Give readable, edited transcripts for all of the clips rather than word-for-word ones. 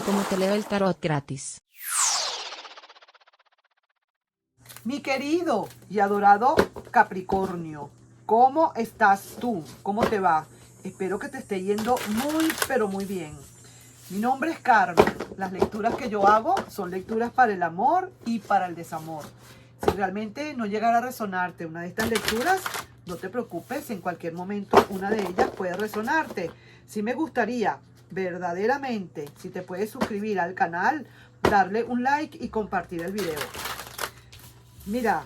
como te leo el tarot gratis. Mi querido y adorado Capricornio, ¿cómo estás tú? ¿Cómo te va? Espero que te esté yendo muy, pero muy bien. Mi nombre es Carmen. Las lecturas que yo hago son lecturas para el amor y para el desamor. Si realmente no llegara a resonarte una de estas lecturas, no te preocupes, en cualquier momento una de ellas puede resonarte. Sí me gustaría, verdaderamente, si te puedes suscribir al canal, darle un like y compartir el video. Mira,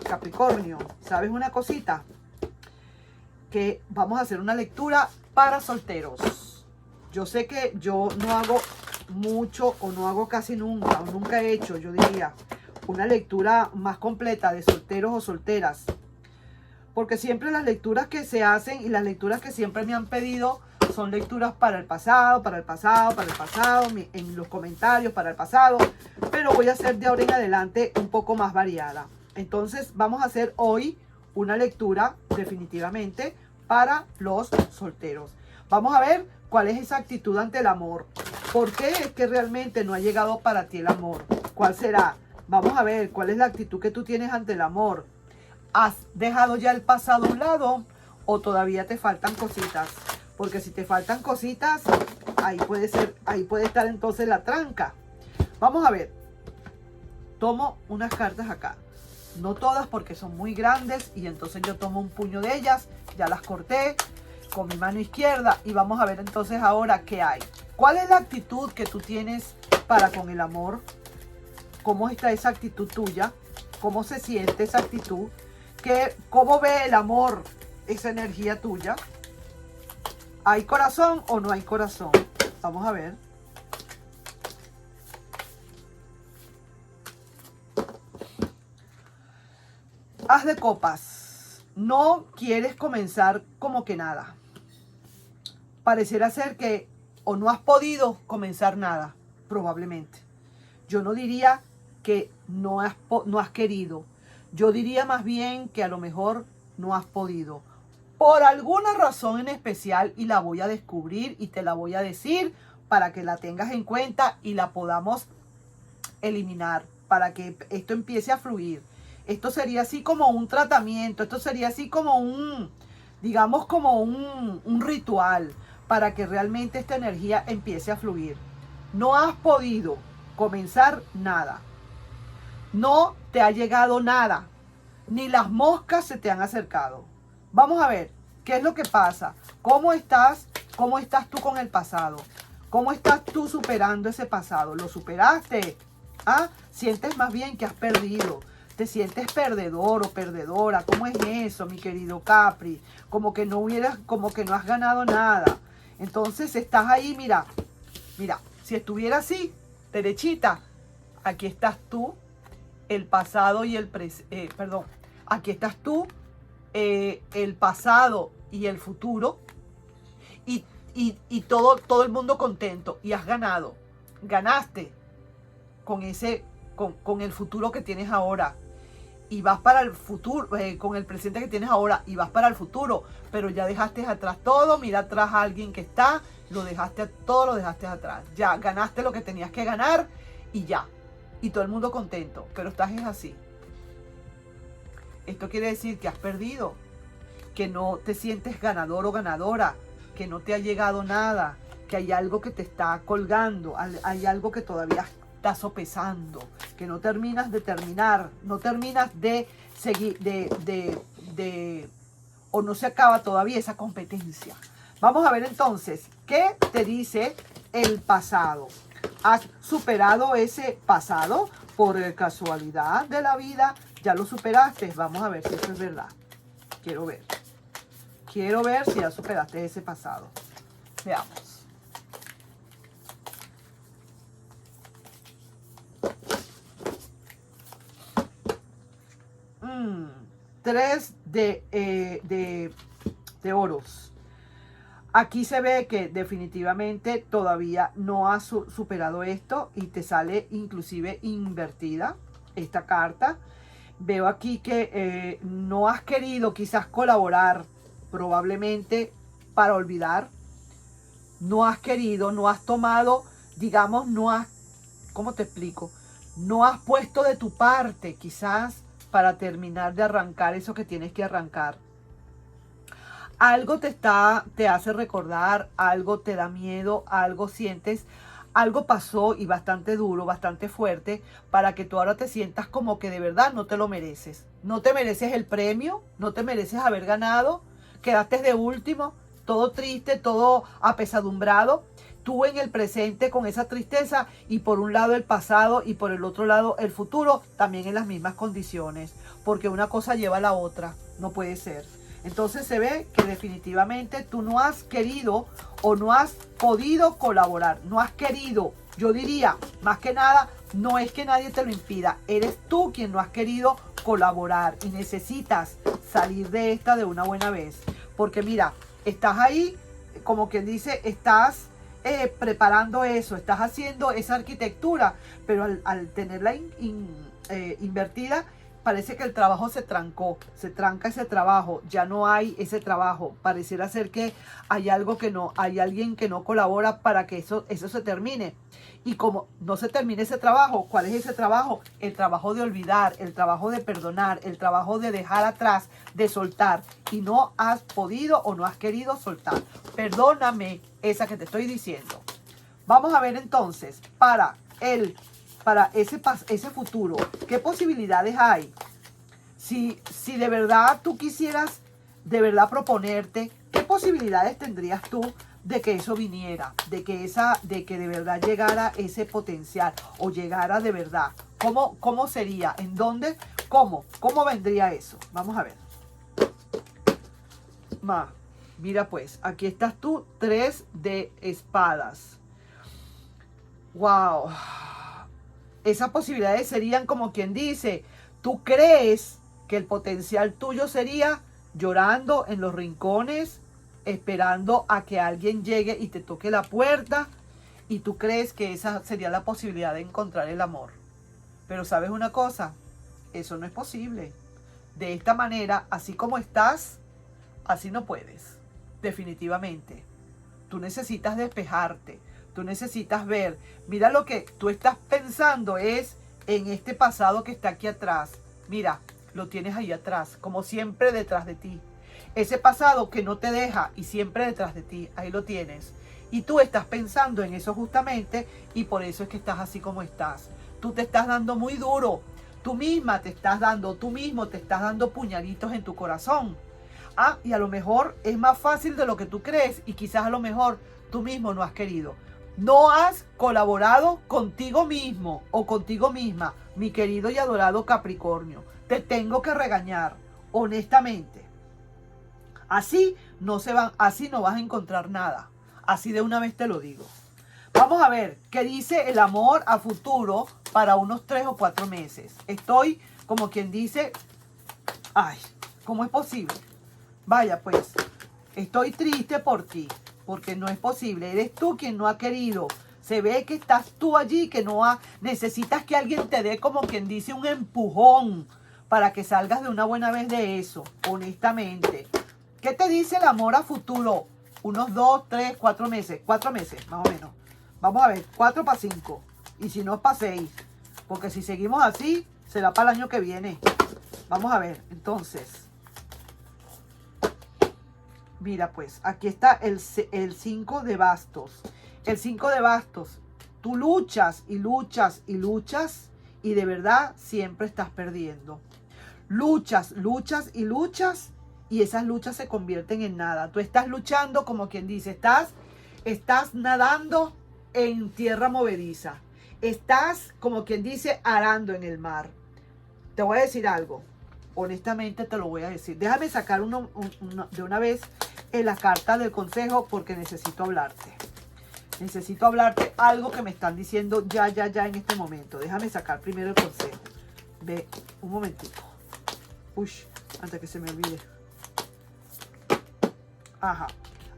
Capricornio, ¿sabes una cosita? Que vamos a hacer una lectura para solteros. Yo sé que yo no hago mucho o no hago casi nunca, o nunca he hecho, yo diría, una lectura más completa de solteros o solteras. Porque siempre las lecturas que se hacen y las lecturas que siempre me han pedido son lecturas para el pasado, para el pasado, para el pasado, en los comentarios para el pasado. Pero voy a hacer de ahora en adelante un poco más variada. Entonces vamos a hacer hoy una lectura definitivamente para los solteros. Vamos a ver cuál es esa actitud ante el amor. ¿Por qué es que realmente no ha llegado para ti el amor? ¿Cuál será? Vamos a ver cuál es la actitud que tú tienes ante el amor. ¿Has dejado ya el pasado a un lado o todavía te faltan cositas? Porque si te faltan cositas, ahí puede estar entonces la tranca. Vamos a ver. Tomo unas cartas acá. No todas porque son muy grandes y entonces yo tomo un puño de ellas. Ya las corté con mi mano izquierda y vamos a ver entonces ahora qué hay. ¿Cuál es la actitud que tú tienes para con el amor? ¿Cómo está esa actitud tuya? ¿Cómo se siente esa actitud? ¿Cómo ve el amor esa energía tuya? ¿Hay corazón o no hay corazón? Vamos a ver. As de copas. No quieres comenzar como que nada. Pareciera ser que o no has podido comenzar nada, probablemente. Yo no diría que no has querido. Yo diría más bien que a lo mejor no has podido. Por alguna razón en especial, y la voy a descubrir y te la voy a decir para que la tengas en cuenta y la podamos eliminar, para que esto empiece a fluir. Esto sería así como un tratamiento, esto sería así como digamos como un ritual, para que realmente esta energía empiece a fluir. No has podido comenzar nada. No te ha llegado nada, ni las moscas se te han acercado. Vamos a ver, ¿qué es lo que pasa? ¿Cómo estás tú con el pasado? ¿Cómo estás tú superando ese pasado? ¿Lo superaste? ¿Ah? ¿Sientes más bien que has perdido? ¿Te sientes perdedor o perdedora? ¿Cómo es eso, mi querido Capri? Como que no has ganado nada. Entonces estás ahí, mira, si estuviera así, derechita, aquí estás tú, el pasado y el presente, aquí estás tú, el pasado y el futuro, y todo el mundo contento, y has ganado, ganaste con el futuro que tienes ahora, y vas para el futuro, con el presente que tienes ahora, y vas para el futuro, pero ya dejaste atrás todo. Mira atrás a alguien que está, lo dejaste atrás, ya ganaste lo que tenías que ganar, y ya, y todo el mundo contento, pero estás así. Esto quiere decir que has perdido, que no te sientes ganador o ganadora, que no te ha llegado nada, que hay algo que te está colgando, hay algo que todavía está sopesando, que no terminas de terminar, no terminas de seguir, o no se acaba todavía esa competencia. Vamos a ver entonces, ¿qué te dice el pasado? ¿Has superado ese pasado por casualidad de la vida? ¿Ya lo superaste? Vamos a ver si eso es verdad. Quiero ver si ya superaste ese pasado. Veamos. Tres de oros. Aquí se ve que definitivamente todavía no has superado esto y te sale inclusive invertida esta carta. Veo aquí que no has querido quizás colaborar, probablemente para olvidar. No has querido, no has tomado digamos, no has, ¿cómo te explico? No has puesto de tu parte, quizás, para terminar de arrancar eso que tienes que arrancar. Algo te hace recordar, algo te da miedo, algo sientes, algo pasó y bastante duro, bastante fuerte, para que tú ahora te sientas como que de verdad no te lo mereces. No te mereces el premio, no te mereces haber ganado, quedaste de último, todo triste, todo apesadumbrado. Tú en el presente con esa tristeza y por un lado el pasado y por el otro lado el futuro también en las mismas condiciones, porque una cosa lleva a la otra, no puede ser. Entonces se ve que definitivamente tú no has querido o no has podido colaborar, no has querido. Yo diría, más que nada, no es que nadie te lo impida, eres tú quien no has querido colaborar y necesitas salir de esta de una buena vez. Porque mira, estás ahí, como quien dice, estás preparando eso, estás haciendo esa arquitectura, pero al tenerla invertida, parece que el trabajo se trancó, se tranca ese trabajo, ya no hay ese trabajo, pareciera ser que hay algo que no, hay alguien que no colabora para que eso se termine. Y como no se termine ese trabajo, ¿cuál es ese trabajo? El trabajo de olvidar, el trabajo de perdonar, el trabajo de dejar atrás, de soltar. Y no has podido o no has querido soltar. Perdóname esa que te estoy diciendo. Vamos a ver entonces, para ese futuro, ¿qué posibilidades hay? Si de verdad tú quisieras de verdad proponerte, ¿qué posibilidades tendrías tú de que eso viniera? De que de verdad llegara ese potencial o llegara de verdad. ¿Cómo sería? ¿En dónde? ¿Cómo vendría eso? Vamos a ver. Mira pues, aquí estás tú, 3 de espadas. Wow. Esas posibilidades serían como quien dice, tú crees que el potencial tuyo sería llorando en los rincones, esperando a que alguien llegue y te toque la puerta, y tú crees que esa sería la posibilidad de encontrar el amor. Pero ¿sabes una cosa? Eso no es posible. De esta manera, así como estás, así no puedes. Definitivamente. Tú necesitas despejarte. Tú necesitas ver, mira lo que tú estás pensando es en este pasado que está aquí atrás. Mira, lo tienes ahí atrás, como siempre detrás de ti. Ese pasado que no te deja y siempre detrás de ti, ahí lo tienes. Y tú estás pensando en eso justamente y por eso es que estás así como estás. Tú te estás dando muy duro. Tú mismo te estás dando puñalitos en tu corazón. Y a lo mejor es más fácil de lo que tú crees y quizás a lo mejor tú mismo no has querido. No has colaborado contigo mismo o contigo misma, mi querido y adorado Capricornio. Te tengo que regañar, honestamente. Así no vas a encontrar nada. Así de una vez te lo digo. Vamos a ver qué dice el amor a futuro para unos 3 o 4 meses. Estoy como quien dice, ay, ¿cómo es posible? Vaya pues, estoy triste por ti. Porque no es posible, eres tú quien no ha querido. Se ve que estás tú allí, que necesitas que alguien te dé como quien dice un empujón para que salgas de una buena vez de eso, honestamente. ¿Qué te dice el amor a futuro? Unos 2, 3, 4 meses, 4 meses más o menos. Vamos a ver, 4 para 5 y si no es para 6, porque si seguimos así, será para el año que viene. Vamos a ver, entonces. Mira pues, aquí está el 5 de bastos. El 5 de bastos. Tú luchas y luchas y luchas y de verdad siempre estás perdiendo. Luchas y luchas y esas luchas se convierten en nada. Tú estás luchando como quien dice, estás nadando en tierra movediza. Estás como quien dice arando en el mar. Te voy a decir algo. Honestamente te lo voy a decir. Déjame sacar de una vez en la carta del consejo porque necesito hablarte. Necesito hablarte algo que me están diciendo ya en este momento. Déjame sacar primero el consejo. Ve, un momentito. Uy, antes que se me olvide. Ajá.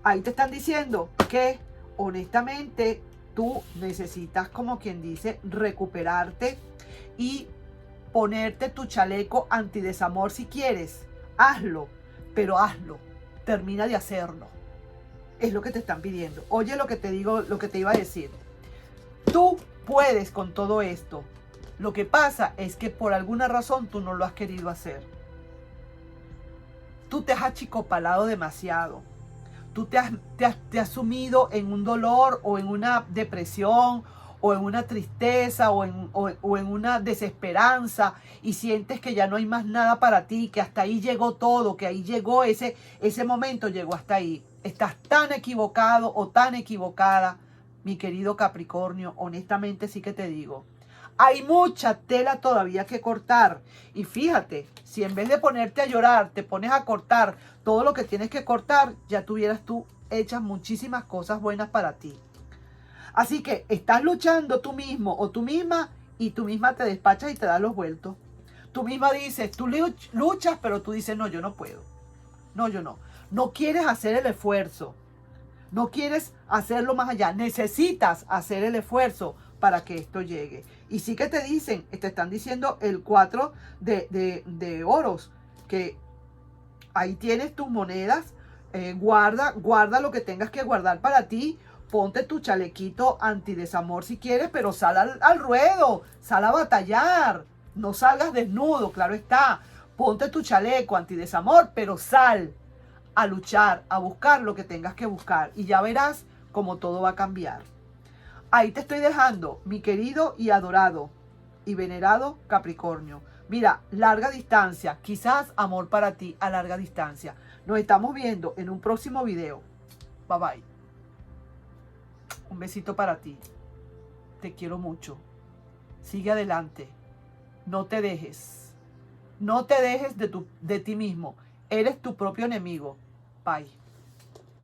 Ahí te están diciendo que honestamente tú necesitas, como quien dice, recuperarte y ponerte tu chaleco antidesamor si quieres. Hazlo, pero hazlo. Termina de hacerlo. Es lo que te están pidiendo. Oye lo que te digo, lo que te iba a decir. Tú puedes con todo esto. Lo que pasa es que por alguna razón tú no lo has querido hacer. Tú te has achicopalado demasiado. Tú te has sumido en un dolor o en una depresión o en una tristeza o en una desesperanza y sientes que ya no hay más nada para ti, que hasta ahí llegó todo, que ahí llegó ese momento, llegó hasta ahí. Estás tan equivocado o tan equivocada, mi querido Capricornio, honestamente sí que te digo. Hay mucha tela todavía que cortar. Y fíjate, si en vez de ponerte a llorar, te pones a cortar todo lo que tienes que cortar, ya tuvieras tú hechas muchísimas cosas buenas para ti. Así que estás luchando tú mismo o tú misma y tú misma te despachas y te das los vueltos. Tú misma dices, tú luchas, pero tú dices, no, yo no puedo. No, yo no. No quieres hacer el esfuerzo. No quieres hacerlo más allá. Necesitas hacer el esfuerzo para que esto llegue. Y sí que te dicen, te están diciendo el 4 de oros, que ahí tienes tus monedas, guarda lo que tengas que guardar para ti, ponte tu chalequito antidesamor si quieres, pero sal al ruedo, sal a batallar, no salgas desnudo, claro está, ponte tu chaleco antidesamor, pero sal a luchar, a buscar lo que tengas que buscar y ya verás cómo todo va a cambiar. Ahí te estoy dejando, mi querido y adorado y venerado Capricornio. Mira, larga distancia, quizás amor para ti a larga distancia. Nos estamos viendo en un próximo video. Bye bye. Un besito para ti. Te quiero mucho. Sigue adelante. No te dejes. No te dejes de ti mismo. Eres tu propio enemigo. Bye.